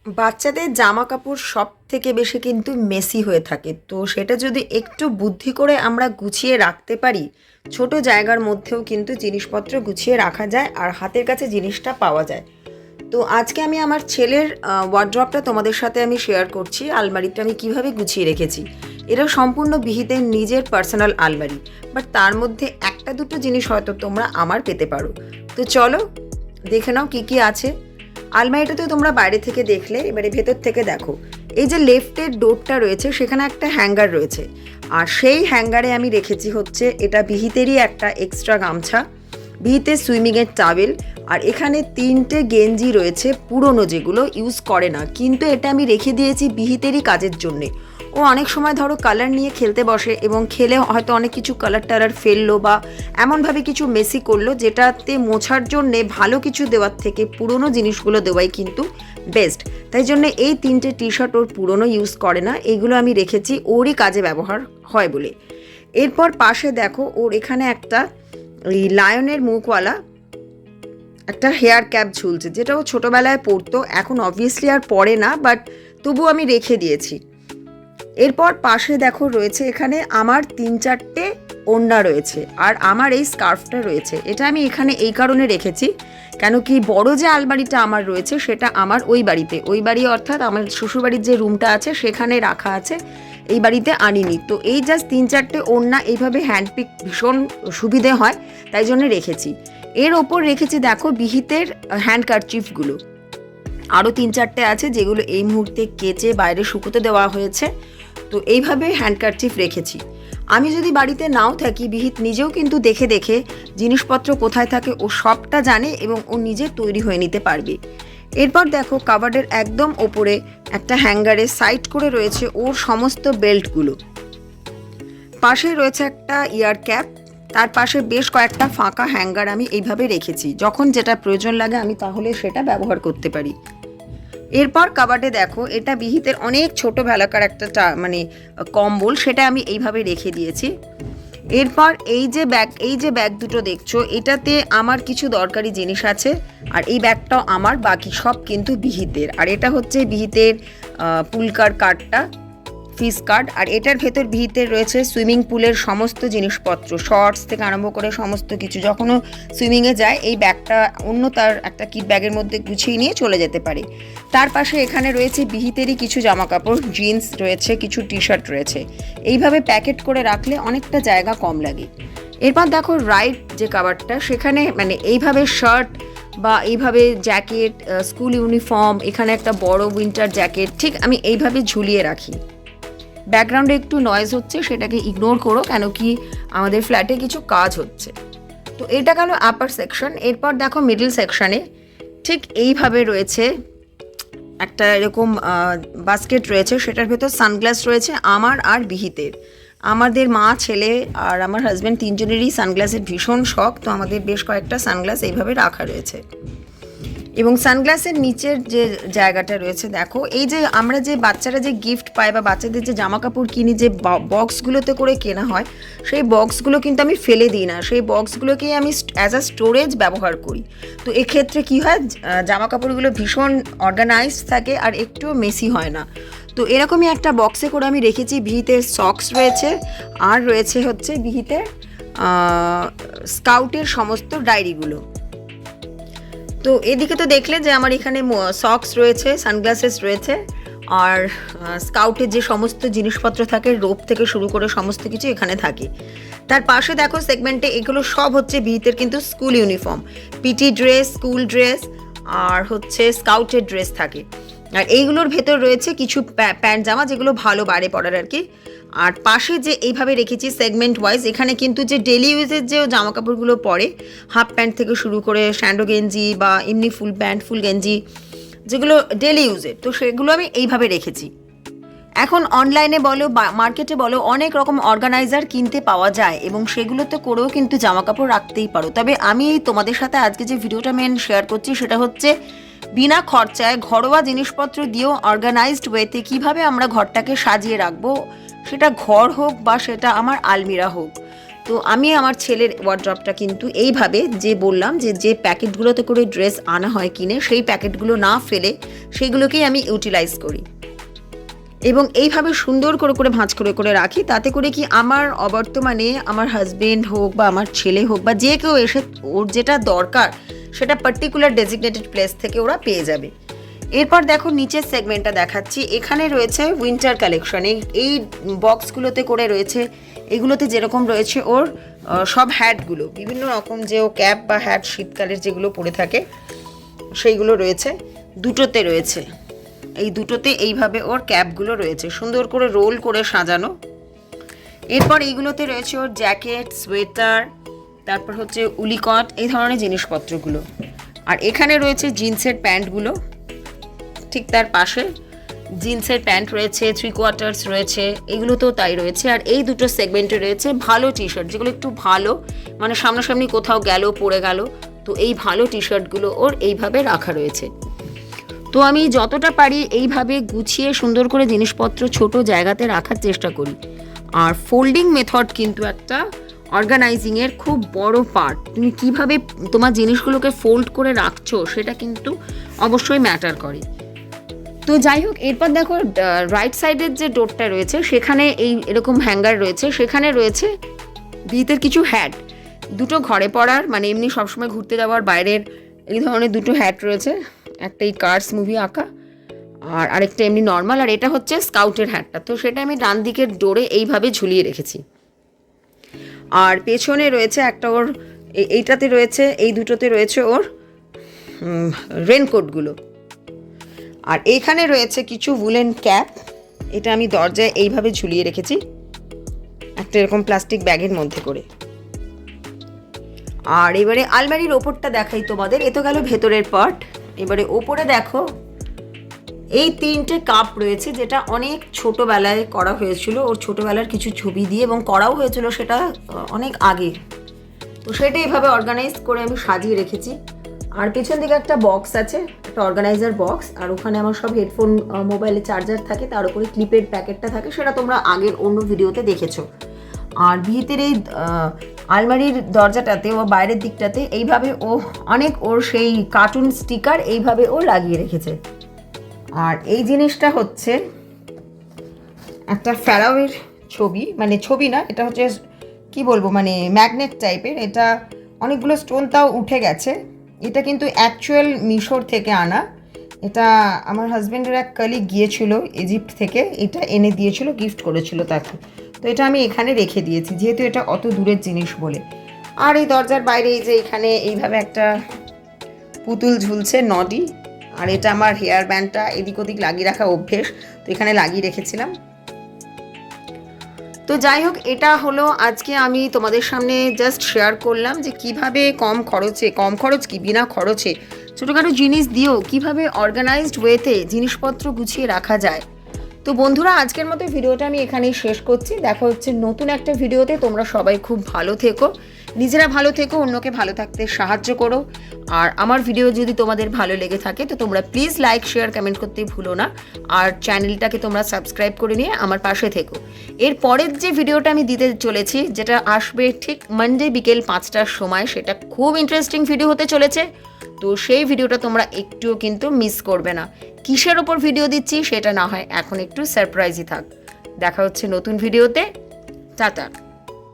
বাচ্চাদের জামা কাপড় সব থেকে বেশি কিন্তু মেসি হয়ে থাকে, তো সেটা যদি একটু বুদ্ধি করে আমরা গুছিয়ে রাখতে পারি, ছোট জায়গার মধ্যেও কিন্তু জিনিসপত্র গুছিয়ে রাখা যায় আর হাতের কাছে জিনিসটা পাওয়া যায়। তো আজকে আমি আমার ছেলের ওয়ার্ড্রপটা তোমাদের সাথে আমি শেয়ার করছি। আলমারিটা আমি কিভাবে গুছিয়ে রেখেছি। এটা সম্পূর্ণ বিহিতের নিজের পার্সোনাল আলমারি, বাট তার মধ্যে একটা দুটো জিনিস হয়তো তোমরা আমার পেতে পারো। তো চলো দেখে নাও কি কি আছে। আলমারিটা তো তোমরা বাইরে থেকে দেখলে, এবারে ভেতর থেকে দেখো। এই যে লেফটের ডোরটা রয়েছে সেখানে একটা হ্যাঙ্গার রয়েছে, আর সেই হ্যাঙ্গারে আমি রেখেছি হচ্ছে এটা বিহিতেরই একটা এক্সট্রা গামছা, বিহিতের সুইমিংয়ের টাওয়েল, আর এখানে 3টে গেঞ্জি রয়েছে পুরনো, যেগুলো ইউজ করে না, কিন্তু এটা আমি রেখে দিয়েছি বিহিতেরই কাজের জন্যে। ও অনেক সময় ধরো কালার নিয়ে খেলতে বসে এবং খেলে হয়তো অনেক কিছু কালার টালার ফেললো বা এমনভাবে কিছু মেসি করলো, যেটাতে মোছার জন্যে ভালো কিছু দেওয়ার থেকে পুরনো জিনিসগুলো দেওয়াই কিন্তু বেস্ট। তাই জন্য এই 3টে টি শার্ট ওর পুরনো ইউজ করে না, এইগুলো আমি রেখেছি ওরই কাজে ব্যবহার হয় বলে। এরপর পাশে দেখো ওর এখানে একটা এই লায়নের মুখওয়ালা একটা হেয়ার ক্যাপ ঝুলছে, যেটা ও ছোটোবেলায় পরতো, এখন অবভিয়াসলি আর পরে না, বাট তবু আমি রেখে দিয়েছি। এরপর পাশে দেখো রয়েছে এখানে আমার 3-4টে ওড়না রয়েছে, আর আমার এই স্কার্ফটা রয়েছে। এটা আমি এখানে এই কারণে রেখেছি, কেন কি বড় যে আলমারিটা আমার রয়েছে সেটা আমার ওই বাড়িতে, ওই বাড়ি অর্থাৎ আমার শ্বশুরবাড়ির যে রুমটা আছে সেখানে রাখা আছে, এই বাড়িতে আনিনি। তো এই জাস্ট 3-4টে ওড়না এইভাবে হ্যান্ডপিক ভীষণ সুবিধে হয়, তাই জন্য রেখেছি। এর ওপর রেখেছি দেখো বিহিতের হ্যান্ড কারচিফগুলো, আরও 3-4টে আছে যেগুলো এই মুহূর্তে কেচে বাইরে শুকোতে দেওয়া হয়েছে। তো এইভাবে হ্যান্ডকারচিফ রেখেছি। আমি যদি বাড়িতে নাও থাকি, বিহিত নিজেও কিন্তু দেখে দেখে জিনিসপত্র কোথায় থাকে ও সবটা জানে এবং ও নিজে তৈরি হয়ে নিতে পারবে। এরপর দেখো কাবার্ডের একদম ওপরে একটা হ্যাঙ্গারে সাইড করে রয়েছে ওর সমস্ত বেল্টগুলো, পাশে রয়েছে একটা ইয়ার ক্যাপ, তার পাশে বেশ কয়েকটা ফাঁকা হ্যাঙ্গার আমি এইভাবে রেখেছি, যখন যেটা প্রয়োজন লাগে আমি তাহলে সেটা ব্যবহার করতে পারি। এরপর কাবার্ডে দেখো এটা বিহিতের অনেক ছোটোবেলাকার একটা মানে কম্বল, সেটা আমি এইভাবে রেখে দিয়েছি। এরপর এই যে ব্যাগ দুটো দেখছো, এটাতে আমার কিছু দরকারি জিনিস আছে, আর এই ব্যাগটাও আমার, বাকি সব কিন্তু বিহিতের। আর এটা হচ্ছে বিহিতের পুলকার কার্ডটা, ফিস কার্ড, আর এটার ভেতর বিহিতের রয়েছে সুইমিং পুলের সমস্ত জিনিসপত্র, শর্টস থেকে আরম্ভ করে সমস্ত কিছু। যখনও সুইমিংয়ে যায় এই ব্যাগটা অন্য তার একটা কিট ব্যাগের মধ্যে গুছিয়ে নিয়ে চলে যেতে পারে। তার পাশে এখানে রয়েছে বিহিতেরই কিছু জামা কাপড়, জিন্স রয়েছে, কিছু টি শার্ট রয়েছে। এইভাবে প্যাকেট করে রাখলে অনেকটা জায়গা কম লাগে। এরপর দেখো রাইট যে কাভারটা, সেখানে মানে এইভাবে শার্ট বা এইভাবে জ্যাকেট, স্কুল ইউনিফর্ম, এখানে একটা বড় উইন্টার জ্যাকেট, ঠিক আমি এইভাবে ঝুলিয়ে রাখি। ব্যাকগ্রাউন্ডে একটু নয়েজ হচ্ছে, সেটাকে ইগনোর করো, কেন কি আমাদের ফ্ল্যাটে কিছু কাজ হচ্ছে। তো এটা গেল আপার সেকশন। এরপর দেখো মিডল সেকশনে ঠিক এইভাবে রয়েছে একটা এরকম বাস্কেট রয়েছে, সেটার ভেতর সানগ্লাস রয়েছে আমার আর বিহিতের। আমাদের মা, ছেলে আর আমার হাজব্যান্ড তিনজনেরই সানগ্লাসের ভীষণ শখ, তো আমাদের বেশ কয়েকটা সানগ্লাস এইভাবে রাখা রয়েছে। এবং সানগ্লাসের নিচের যে জায়গাটা রয়েছে দেখো, এই যে আমরা যে বাচ্চারা যে গিফট পায় বা বাচ্চাদের যে জামা কাপড় কিনি, যে বক্সগুলোতে করে কেনা হয়, সেই বক্সগুলো কিন্তু আমি ফেলে দিই না, সেই বক্সগুলোকেই আমি অ্যাজ আ স্টোরেজ ব্যবহার করি। তো এক্ষেত্রে কী হয়, জামা কাপড়গুলো ভীষণ অর্গানাইজড থাকে আর একটু মেসি হয় না। তো এরকমই একটা বক্সে করে আমি রেখেছি। বিহিতের সক্স রয়েছে, আর রয়েছে হচ্ছে বিহিতের স্কাউটের সমস্ত ডায়েরিগুলো। তো এদিকে তো দেখলে যে আমার এখানে সক্স রয়েছে, সানগ্লাসেস রয়েছে, আর স্কাউটের যে সমস্ত জিনিসপত্র থাকে, রোপ থেকে শুরু করে সমস্ত কিছু এখানে থাকে। তার পাশে দেখো সেগমেন্টে এগুলো সব হচ্ছে বিহিতের কিন্তু school uniform, PT dress, school dress, আর হচ্ছে স্কাউটের ড্রেস থাকে। আর এইগুলোর ভেতর রয়েছে কিছু প্যান্ট জামা, যেগুলো ভালো বাড়ে পড়ার আর কি। আর পাশে যে এইভাবে রেখেছি সেগমেন্ট ওয়াইজ, এখানে কিন্তু যে ডেলি ইউজের যে জামা কাপড়গুলো পরে, হাফ প্যান্ট থেকে শুরু করে স্যান্ডো গেঞ্জি বা এমনি ফুল প্যান্ট, ফুল গেঞ্জি, যেগুলো ডেলি ইউজের, তো সেগুলো আমি এইভাবে রেখেছি। এখন অনলাইনে বলো বা মার্কেটে বলো, অনেক রকম অর্গানাইজার কিনতে পাওয়া যায় এবং সেগুলোতে করেও কিন্তু জামা কাপড় রাখতেই পারো। তবে আমি তোমাদের সাথে আজকে যে ভিডিওটা মেন শেয়ার করছি, সেটা হচ্ছে বিনা খরচায় ঘরোয়া জিনিসপত্র দিয়েও অর্গানাইজড ওয়েতে কীভাবে আমরা ঘরটাকে সাজিয়ে রাখবো, সেটা ঘর হোক বা সেটা আমার আলমিরা হোক। তো আমি আমার ছেলের ওয়ার্ড্রপটা কিন্তু এইভাবে, যে বললাম যে প্যাকেটগুলোতে করে ড্রেস আনা হয় কিনে, সেই প্যাকেটগুলো না ফেলে সেইগুলোকেই আমি ইউটিলাইজ করি এবং এইভাবে সুন্দর করে ভাঁজ করে রাখি। তাতে করে কি আমার অবর্তমানে আমার হাজবেন্ড হোক বা আমার ছেলে হোক বা যে কেউ এসে ওর যেটা দরকার সেটা পার্টিকুলার ডেজিগনেটেড প্লেস থেকে ওরা পেয়ে যাবে। এরপর দেখো নিচের সেগমেন্টটা দেখাচ্ছি। এখানে রয়েছে উইন্টার কালেকশন। এই বক্সগুলোতে করে রয়েছে, এগুলোতে যেরকম রয়েছে ওর সব হ্যাটগুলো, বিভিন্ন রকম যে ও ক্যাপ বা হ্যাট শীতকালের যেগুলো পরে থাকে সেইগুলো রয়েছে। দুটোতে রয়েছে, এই দুটোতে এইভাবে ওর ক্যাপগুলো রয়েছে সুন্দর করে রোল করে সাজানো। এরপর এইগুলোতে রয়েছে ওর জ্যাকেট, সোয়েটার, তারপর হচ্ছে উলিকট, এই ধরনের জিনিসপত্রগুলো। আর এখানে রয়েছে জিন্সের প্যান্টগুলো, ঠিক তার পাশে জিন্সের প্যান্ট রয়েছে, 3/4 রয়েছে, এগুলোতেও তাই রয়েছে। আর এই দুটো সেগমেন্টে রয়েছে ভালো টি শার্ট, যেগুলো একটু ভালো, মানে সামনাসামনি কোথাও গেল পড়ে গেল, তো এই ভালো টি শার্টগুলো ওর এইভাবে রাখা রয়েছে। তো আমি যতটা পারি এইভাবে গুছিয়ে সুন্দর করে জিনিসপত্র ছোট জায়গাতে রাখার চেষ্টা করি। আর ফোল্ডিং মেথড কিন্তু একটা অর্গানাইজিংয়ের খুব বড় পার্ট। তুমি কিভাবে তোমার জিনিসগুলোকে ফোল্ড করে রাখছো সেটা কিন্তু অবশ্যই ম্যাটার করে। তো যাই হোক, এরপর দেখো রাইট সাইডের যে ডোরটা রয়েছে সেখানে এই এরকম হ্যাঙ্গার রয়েছে, সেখানে রয়েছে বিয়েতের কিছু হ্যাট, দুটো ঘরে পরার, মানে এমনি সবসময় ঘুরতে যাওয়ার বাইরের এই ধরনের দুটো হ্যাট রয়েছে। একটা এই কার্স মুভি আঁকা আর আরেকটা এমনি নর্মাল, আর এটা হচ্ছে স্কাউটের হ্যাটটা। তো সেটা আমি ডান দিকের ডোরে এইভাবে ঝুলিয়ে রেখেছি। আর পেছনে রয়েছে একটা ওর, এইটাতে রয়েছে, এই দুটোতে রয়েছে ওর রেনকোটগুলো। আর এইখানে রয়েছে কিছু উলেন ক্যাপ, এটা আমি দরজায় এইভাবে ঝুলিয়ে রেখেছি একটা এরকম প্লাস্টিক ব্যাগের মধ্যে করে। আর এবারে আলমারির ওপরটা দেখাই তোমাদের। এ তো গেল ভেতরের পার্ট। এবারে ওপরে দেখো এই 3টে কাপ রয়েছে, যেটা অনেক ছোটোবেলায় করা হয়েছিল, ওর ছোটোবেলার কিছু ছবি দিয়ে, এবং করাও হয়েছিল সেটা অনেক আগে। তো সেটা এইভাবে অর্গানাইজ করে আমি সাজিয়ে রেখেছি। আর পেছন দিকে একটা বক্স আছে, একটা অর্গানাইজার বক্স, আর ওখানে আমার সব হেডফোন, মোবাইলে চার্জার থাকে, তার উপরে ক্লিপের প্যাকেটটা থাকে, সেটা তোমরা আগের অন্য ভিডিওতে দেখেছো। আর বিয়েতের এই আলমারির দরজাটাতে ও বাইরের দিকটাতে এইভাবে ও অনেক ওর সেই কার্টুন স্টিকার এইভাবে ও লাগিয়ে রেখেছে। আর এই জিনিসটা হচ্ছে একটা ফ্যারাওয়ের ছবি, মানে ছবি না, এটা হচ্ছে কি বলবো, মানে ম্যাগনেট টাইপের। এটা অনেকগুলো স্টোন তাও উঠে গেছে। এটা কিন্তু অ্যাকচুয়াল মিশর থেকে আনা। এটা আমার হাজব্যান্ডের এক কলিগ গিয়েছিল ইজিপ্ট থেকে, এটা এনে দিয়েছিল, গিফট করেছিল তাকে। তো এটা আমি এখানে রেখে দিয়েছি, যেহেতু এটা অত দূরের জিনিস বলে। আর এই দরজার বাইরে এই যে এখানে এইভাবে একটা পুতুল ঝুলছে, নডি। আর এটা আমার হেয়ার ব্যান্ডটা এদিক ওদিক লাগিয়ে রাখা অভ্যেস, তো এখানে লাগিয়ে রেখেছিলাম। তো যাই হোক, এটা হলো আজকে আমি তোমাদের সামনে জাস্ট শেয়ার করলাম যে কিভাবে কম খরচ কি বিনা খরচে ছোটোখাটো জিনিস দিয়েও কিভাবে অর্গানাইজড ওয়েতে জিনিসপত্র গুছিয়ে রাখা যায়। তো বন্ধুরা, আজকের মতো ভিডিওটা আমি এখানেই শেষ করছি। দেখা হচ্ছে নতুন একটা ভিডিওতে। তোমরা সবাই খুব ভালো থেকো, নিজেরা ভালো থেকো, অন্যকে ভালো থাকতে সাহায্য করো। আর আমার ভিডিও যদি তোমাদের ভালো লেগে থাকে তো তোমরা প্লিজ লাইক, শেয়ার, কমেন্ট করতে ভুলো না। আর চ্যানেলটাকে তোমরা সাবস্ক্রাইব করে নিয়ে আমার পাশে থেকো। এর পরের যে ভিডিওটা আমি দিতে চলেছি, যেটা আসবে ঠিক মানডে বিকেল 5টার সময়, সেটা খুব ইন্টারেস্টিং ভিডিও হতে চলেছে। তো সেই ভিডিওটা তোমরা একটুও কিন্তু মিস করবে না। কিসের ওপর ভিডিও দিচ্ছি সেটা না হয় এখন একটু সারপ্রাইজই থাক। দেখা হচ্ছে নতুন ভিডিওতে। টাটা।